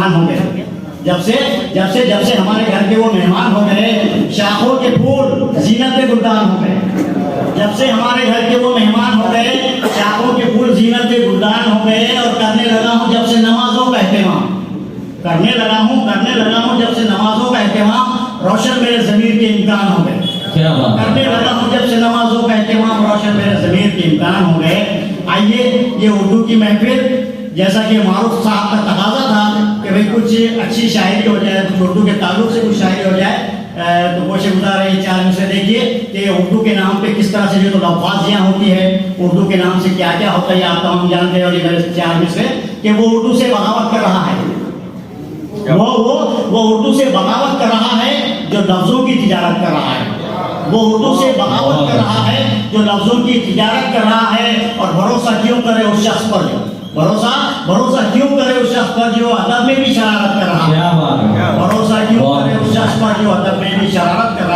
مہمان ہو گئے. جب سے ہمارے گھر کے وہ مہمان ہو گئے شاخوں کے پھول زینت گلدان ہو گئے. جب سے ہمارے گھر کے وہ مہمان ہو گئے شاخوں کے پھول زینت گلدان ہو گئے. اور کرنے لگا ہوں جب سے نمازوں کا اہتمام کرنے لگا ہوں جب سے نمازوں کا اہتمام روشن میرے ضمیر کے امکان ہو گئے. کرنے لگا ہوں جب سے نمازوں کا اہتمام روشن میرے ضمیر کے امکان ہو گئے. آئیے یہ اردو کی محفل جیسا کہ معروف صاحب کا تقاضا تھا کہ بھئی کچھ اچھی شاعری ہو جائے, کچھ اردو کے تعلق سے کچھ شاعری ہو جائے. تو کوشش گزار ہے 4 مصرے دیکھیے کہ اردو کے نام پہ کس طرح سے جو لفاظیاں ہوتی ہے, اردو کے نام سے کیا کیا ہوتا ہے آپ تمام جانتے ہیں. اور یہ میرے 4 مصرے کہ وہ اردو سے بغاوت کر رہا ہے, وہ اردو سے بغاوت کر رہا ہے جو لفظوں کی تجارت کر رہا ہے. وہ اردو سے بغاوت کر رہا ہے جو لفظوں کی تجارت کر رہا ہے. اور بھروسہ کیوں کرے اس شخص پر جو بھروسہ کیوں کرے اس شخص پر جو ادب میں بھی شرارت کر رہا ہے. بھروسہ کیوں کرے اس شخص پر جو ادب میں بھی شرارت کر رہا ہے.